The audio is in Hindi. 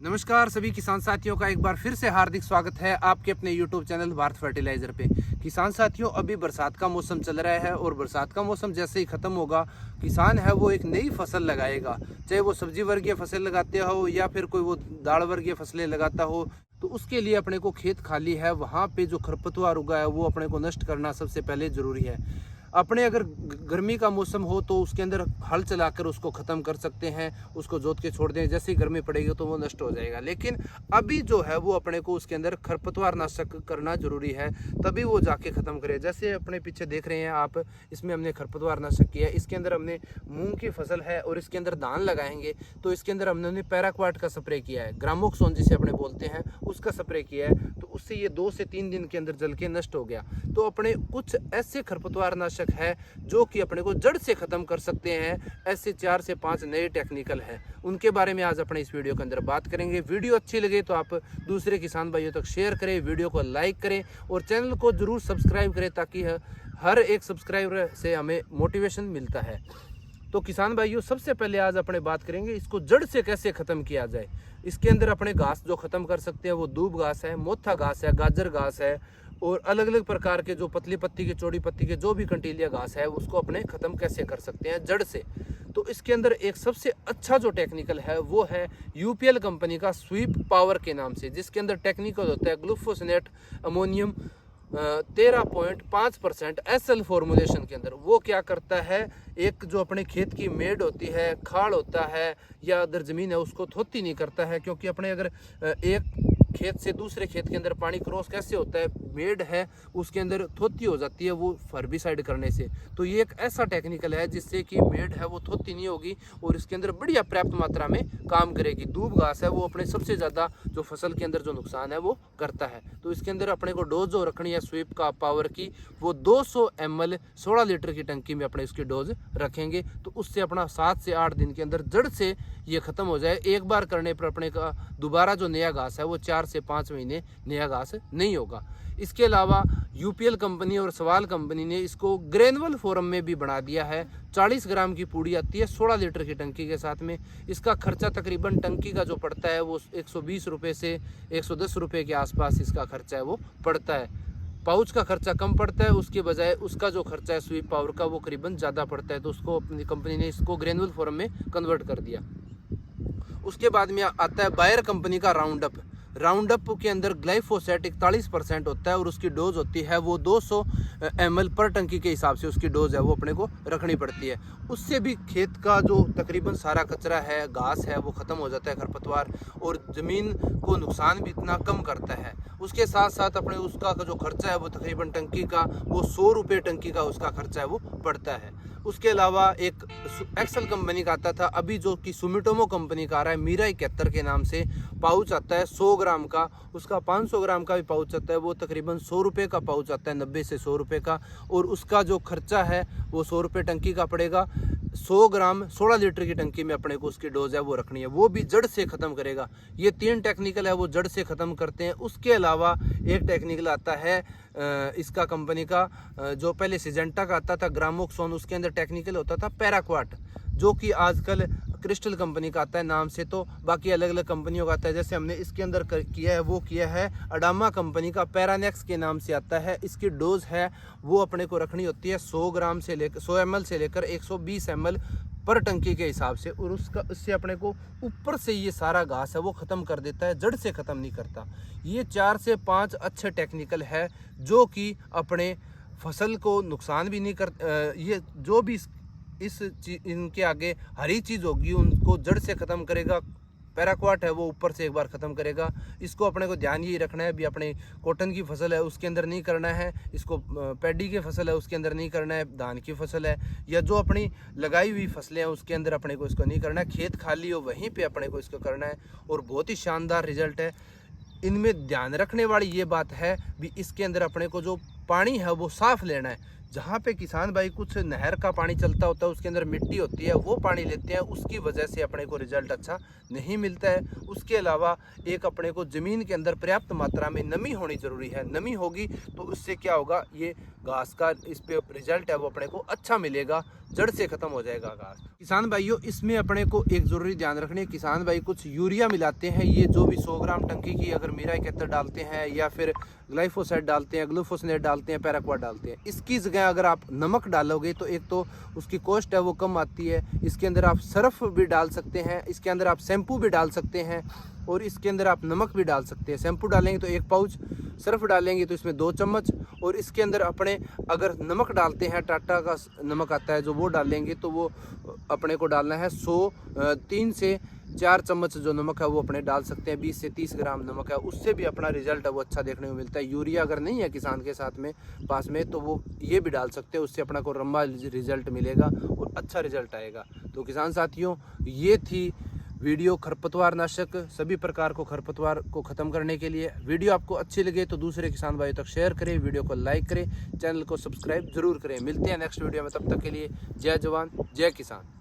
नमस्कार सभी किसान साथियों का एक बार फिर से हार्दिक स्वागत है आपके अपने YouTube चैनल भारत फर्टिलाइजर पे। किसान साथियों, अभी बरसात का मौसम चल रहा है और बरसात का मौसम जैसे ही ख़त्म होगा, किसान है वो एक नई फसल लगाएगा। चाहे वो सब्जी वर्गीय फसल लगाते हो या फिर कोई वो दाल वर्गीय फसलें लगाता हो, तो उसके लिए अपने को खेत खाली है, वहाँ पे जो खरपतवार उगा है वो अपने को नष्ट करना सबसे पहले ज़रूरी है। अपने अगर गर्मी का मौसम हो तो उसके अंदर हल चलाकर उसको ख़त्म कर सकते हैं, उसको जोत के छोड़ दें। जैसे ही गर्मी पड़ेगी तो वो नष्ट हो जाएगा। लेकिन अभी जो है वो अपने को उसके अंदर खरपतवार नाशक करना ज़रूरी है, तभी वो जाके ख़त्म करे। जैसे अपने पीछे देख रहे हैं आप, इसमें हमने खरपतवार नाशक किया है। इसके अंदर हमने मूंग की फसल है और इसके अंदर धान लगाएंगे, तो इसके अंदर हमने पैराक्वाट का स्प्रे किया है, ग्रामोक्सोन जिसे अपने बोलते हैं, उसका स्प्रे किया है। तो उससे ये 2 से 3 दिन के अंदर जल के नष्ट हो गया। तो अपने कुछ ऐसे खरपतवार नाशक है जो कि अपने को जड़ से खत्म कर सकते हैं। ऐसे 4 से 5 नए टेक्निकल हैं, उनके बारे में आज अपने इस वीडियो के अंदर बात करेंगे। वीडियो अच्छी लगे तो आप दूसरे किसान भाइयों तक शेयर करें, वीडियो को लाइक करें और चैनल को जरूर सब्सक्राइब करें, ताकि हर एक सब्सक्राइबर से हमें मोटिवेशन मिलता है। तो किसान भाइयों, सबसे पहले आज अपने बात करेंगे इसको जड़ से कैसे खत्म किया जाए। इसके अंदर अपने घास जो खत्म कर सकते हैं वो दूब घास है, मोथा घास है, गाजर घास है और अलग अलग प्रकार के जो पतली पत्ती के, चौड़ी पत्ती के जो भी कंटीलिया घास है उसको अपने खत्म कैसे कर सकते हैं जड़ से। तो इसके अंदर एक सबसे अच्छा जो टेक्निकल है वो है यूपीएल कंपनी का स्वीप पावर के नाम से, जिसके अंदर टेक्निकल होता है ग्लूफोसिनेट अमोनियम 13.5% SL फॉर्मुलेशन के अंदर। वो क्या करता है, एक जो अपने खेत की मेड़ होती है, खाड़ होता है या अदर ज़मीन है, उसको थोती नहीं करता है। क्योंकि अपने अगर एक खेत से दूसरे खेत के अंदर पानी क्रॉस कैसे होता है, मेड़ है उसके अंदर थोती हो जाती है वो फर्बिसाइड करने से। तो ये एक ऐसा टेक्निकल है जिससे कि मेड़ है वो थोती नहीं होगी और इसके अंदर बढ़िया पर्याप्त मात्रा में काम करेगी। दूब घास है वो अपने सबसे ज़्यादा जो फसल के अंदर जो नुकसान है वो करता है। तो इसके अंदर अपने को डोज जो रखनी है स्वीप का पावर की, वो 200 ml 16 लीटर की टंकी में अपने इसकी डोज रखेंगे। तो उससे अपना 7 से 8 दिन के अंदर जड़ से ये खत्म हो जाए। एक बार करने पर अपने का दोबारा जो नया घास है वो 4 से 5 महीने नया घास नहीं होगा। इसके अलावा यूपीएल कंपनी और सवाल कंपनी ने इसको ग्रेनुअल फॉर्म में भी बना दिया है। 40 ग्राम की पूड़ी आती है 16 लीटर की टंकी के साथ में। इसका खर्चा तकरीबन टंकी का जो पड़ता है वो 120 रुपये से 110 रुपये के आसपास इसका खर्चा है वो पड़ता है। पाउच का खर्चा कम पड़ता है, उसके बजाय उसका जो खर्चा है स्वीप पावर का वो करीबन ज़्यादा पड़ता है। तो उसको अपनी कंपनी ने इसको ग्रेनुअल फॉर्म में कन्वर्ट कर दिया। उसके बाद में आता है बायर कंपनी का राउंड अप के अंदर ग्लाइफोसेट 41% होता है और उसकी डोज होती है वो 200 ml पर टंकी के हिसाब से उसकी डोज है वो अपने को रखनी पड़ती है। उससे भी खेत का जो तकरीबन सारा कचरा है, घास है, वो ख़त्म हो जाता है खरपतवार, और ज़मीन को नुकसान भी इतना कम करता है। उसके साथ साथ अपने उसका जो खर्चा है वो तकरीबन टंकी का वो 100 रुपये टंकी का उसका खर्चा है वो पड़ता है। उसके अलावा एक एक्सेल कंपनी का आता था, अभी जो कि सुमिटोमो कंपनी का आ रहा है, मीरा 71 के नाम से पाउच आता है 100 ग्राम का। उसका 500 ग्राम का भी पाउच आता है, वो तकरीबन 100 रुपये का पाउच आता है, 90 से 100 रुपये का। और उसका जो खर्चा है वो 100 रुपये टंकी का पड़ेगा। 100 ग्राम 16 लीटर की टंकी में अपने को उसकी डोज है वो रखनी है, वो भी जड़ से ख़त्म करेगा। ये 3 टेक्निकल है वो जड़ से ख़त्म करते हैं। उसके अलावा एक टेक्निकल आता है इसका कंपनी का, जो पहले सिजेंटा का आता था ग्रामोक्सोन, उसके अंदर टेक्निकल होता था पैराक्वाट, जो कि आजकल क्रिस्टल कंपनी का आता है नाम से। तो बाकी अलग अलग कंपनियों का आता है। जैसे हमने इसके अंदर किया है वो किया है अडामा कंपनी का, पैरानेक्स के नाम से आता है। इसकी डोज है वो अपने को रखनी होती है 100 ग्राम से लेकर 100 ml से लेकर 120 ml पर टंकी के हिसाब से। और उससे अपने को ऊपर से ये सारा घास है वो ख़त्म कर देता है, जड़ से ख़त्म नहीं करता। ये 4 से 5 अच्छे टेक्निकल है जो कि अपने फसल को नुकसान भी नहीं कर, ये जो भी इनके आगे हरी चीज़ होगी उनको जड़ से ख़त्म करेगा। पैराक्वाट है वो ऊपर से एक बार ख़त्म करेगा। इसको अपने को ध्यान यही रखना है भी अपने कॉटन की फसल है उसके अंदर नहीं करना है, इसको पैडी की फसल है उसके अंदर नहीं करना है, धान की फसल है या जो अपनी लगाई हुई फसलें हैं उसके अंदर अपने को इसको नहीं करना है। खेत खाली हो वहीं पे अपने को इसको करना है और बहुत ही शानदार रिजल्ट है। इनमें ध्यान रखने वाली ये बात है भी इसके अंदर अपने को जो पानी है वो साफ़ लेना है। जहाँ पे किसान भाई कुछ नहर का पानी चलता होता है, उसके अंदर मिट्टी होती है, वो पानी लेते हैं, उसकी वजह से अपने को रिजल्ट अच्छा नहीं मिलता है। उसके अलावा एक अपने को ज़मीन के अंदर पर्याप्त मात्रा में नमी होनी ज़रूरी है। नमी होगी तो उससे क्या होगा, ये घास का इस पे रिजल्ट है वो अपने को अच्छा मिलेगा, जड़ से ख़त्म हो जाएगा घास। किसान भाइयों, इसमें अपने को एक ज़रूरी ध्यान रखने, किसान भाई कुछ यूरिया मिलाते हैं। ये जो भी 100 ग्राम टंकी की अगर मीरा 71 डालते हैं या फिर ग्लाइफोसेट डालते हैं, ग्लूफोसिनेट डालते हैं, पैराक्वा डालते हैं, इसकी जगह अगर आप नमक डालोगे तो एक तो उसकी कॉस्ट है वो कम आती है। इसके अंदर आप सर्फ भी डाल सकते हैं, इसके अंदर आप शैम्पू भी डाल सकते हैं और इसके अंदर आप नमक भी डाल सकते हैं। शैम्पू डालेंगे तो 1 पाउच, सर्फ डालेंगे तो इसमें 2 चम्मच, और इसके अंदर अपने अगर नमक डालते हैं, टाटा का नमक आता है जो वो डालेंगे तो वो अपने को डालना है 3 से 4 चम्मच जो नमक है वो अपने डाल सकते हैं। 20 से 30 ग्राम नमक है, उससे भी अपना रिजल्ट है वो अच्छा देखने को मिलता है। यूरिया अगर नहीं है किसान के साथ में पास में तो वो ये भी डाल सकते हैं, उससे अपना को लंबा रिजल्ट मिलेगा और अच्छा रिजल्ट आएगा। तो किसान साथियों, ये थी वीडियो खरपतवार नाशक, सभी प्रकार को खरपतवार को ख़त्म करने के लिए। वीडियो आपको अच्छी लगे तो दूसरे किसान भाइयों तक शेयर करें, वीडियो को लाइक करें, चैनल को सब्सक्राइब जरूर करें। मिलते हैं नेक्स्ट वीडियो में, तब तक के लिए जय जवान जय किसान।